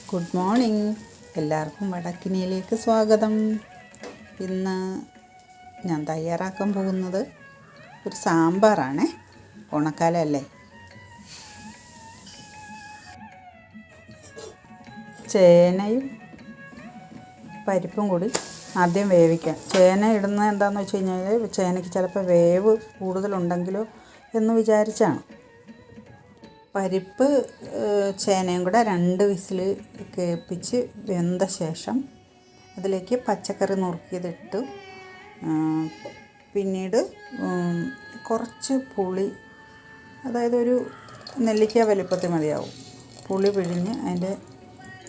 Good morning. എല്ലാവർക്കും വടക്കിനിയിലേക്ക് സ്വാഗതം. ഇന്ന് ഞാൻ തയ്യാറാക്കാൻ പോകുന്നത് ഒരു സാമ്പാറാണ്. ഓണക്കാലമല്ലേ. ചേനയും പരിപ്പും കൂടി ആദ്യം വേവിക്കാം. ചേന ഇടുന്നത് എന്താണെന്ന് വെച്ച് കഴിഞ്ഞാൽ ചേനയ്ക്ക് ചിലപ്പോൾ വേവ് കൂടുതലുണ്ടെങ്കിലോ എന്ന് വിചാരിച്ചാണ്. പരിപ്പ് ചേനയും കൂടെ 2 വിസിൽ കേൾപ്പിച്ച് വെന്ത ശേഷം അതിലേക്ക് പച്ചക്കറി നുറുക്കിയതിട്ട് പിന്നീട് കുറച്ച് പുളി, അതായത് ഒരു നെല്ലിക്ക വലിപ്പത്തിൽ മതിയാവും, പുളി പിഴിഞ്ഞ് അതിൻ്റെ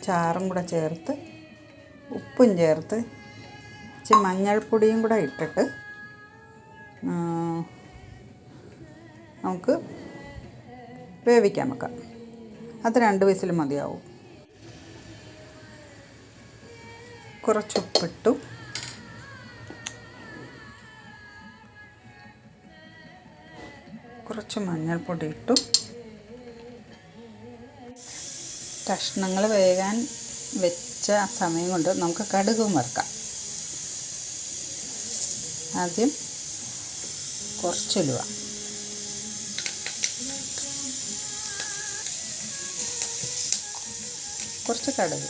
ചാറും കൂടെ ചേർത്ത് ഉപ്പും ചേർത്ത് ഇച്ചിരി മഞ്ഞൾപ്പൊടിയും കൂടെ ഇട്ടിട്ട് നമുക്ക് വേവിക്കാൻ വെക്കാം. അത് 2 വിസിൽ മതിയാവും. കുറച്ച് ഉപ്പിട്ടു, കുറച്ച് മഞ്ഞൾപ്പൊടി ഇട്ടു. കഷ്ണങ്ങൾ വേകാൻ വെച്ച സമയം കൊണ്ട് നമുക്ക് കടുകും വറുക്കാം. ആദ്യം കുറച്ച് ഉലുവ, കുറച്ച് കടുക്,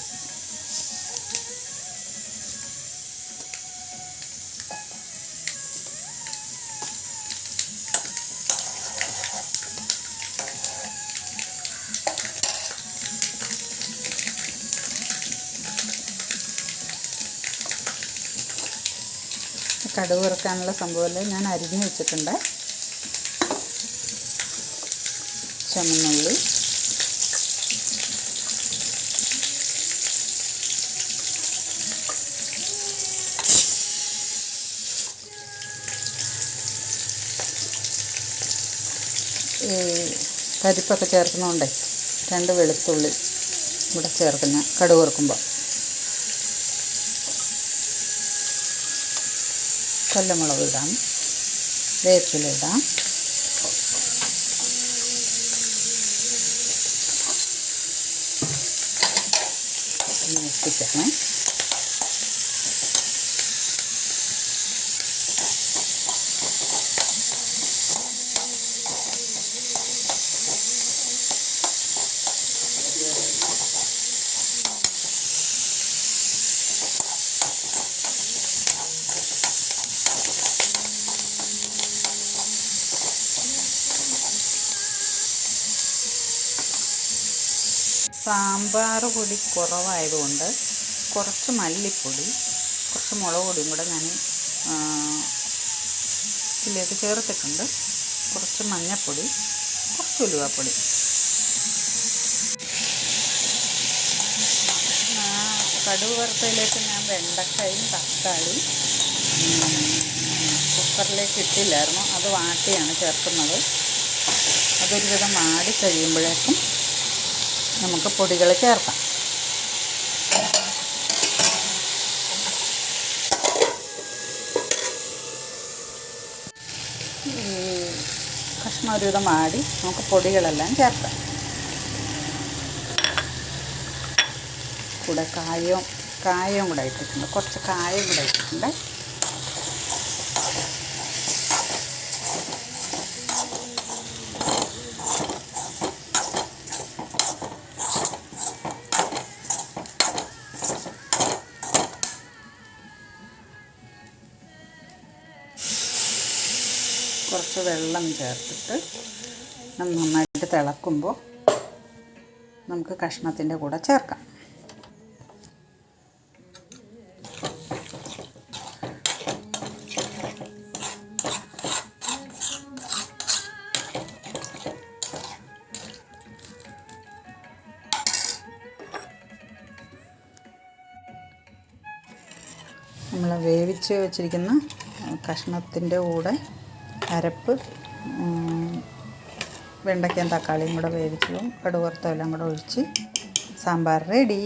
കടുക് വറുക്കാനുള്ള സംഭവമല്ലേ ഞാൻ അരിഞ്ഞു വെച്ചിട്ടുണ്ട്. ചുമന്നുള്ളി, പരിപ്പൊക്കെ ചേർക്കുന്നതുകൊണ്ടേ 2 വെളുത്തുള്ളി ഇവിടെ ചേർക്കുന്ന കടുക് വറുക്കുമ്പോൾ. കൊല്ലമുളക് ഇടാം, വേപ്പില ഇടാം, മിക്സിക്കാണ്. സാമ്പാർ പൊടി കുറവായതുകൊണ്ട് കുറച്ച് മല്ലിപ്പൊടി, കുറച്ച് മുളക് പൊടിയും കൂടെ ഞാൻ ഇതിലേക്ക് ചേർത്തിട്ടുണ്ട്. കുറച്ച് മഞ്ഞൾപ്പൊടി, കുറച്ച് ഉലുവാപ്പൊടി. കടുക് വറുത്തതിലേക്ക് ഞാൻ വെണ്ടക്കയും തക്കാളി കുക്കറിലേക്ക് ഇട്ടില്ലായിരുന്നു, അത് വാട്ടിയാണ് ചേർക്കുന്നത്. അതൊരു വിധം വാടി കഴിയുമ്പോഴേക്കും നമുക്ക് പൊടികൾ ചേർക്കാം. കഷ്ണം ഒരുവിധം വാടി നമുക്ക് പൊടികളെല്ലാം ചേർക്കാം. കൂടെ കായവും കൂടെ ഇട്ടിട്ടുണ്ട്, കുറച്ച് കായം കൂടെ ഇട്ടിട്ടുണ്ട്. കുറച്ച് വെള്ളം ചേർത്തിട്ട് നന്നായിട്ട് തിളക്കുമ്പോൾ നമുക്ക് കഷ്ണത്തിൻ്റെ കൂടെ ചേർക്കാം. നമ്മൾ വേവിച്ച് വെച്ചിരിക്കുന്ന കഷ്ണത്തിൻ്റെ കൂടെ അരപ്പ്, വെണ്ടയ്ക്കയും തക്കാളിയും കൂടെ വേവിച്ചതും കടുക് വറുത്തതും എല്ലാം കൂടെ ഒഴിച്ച് സാമ്പാർ റെഡി.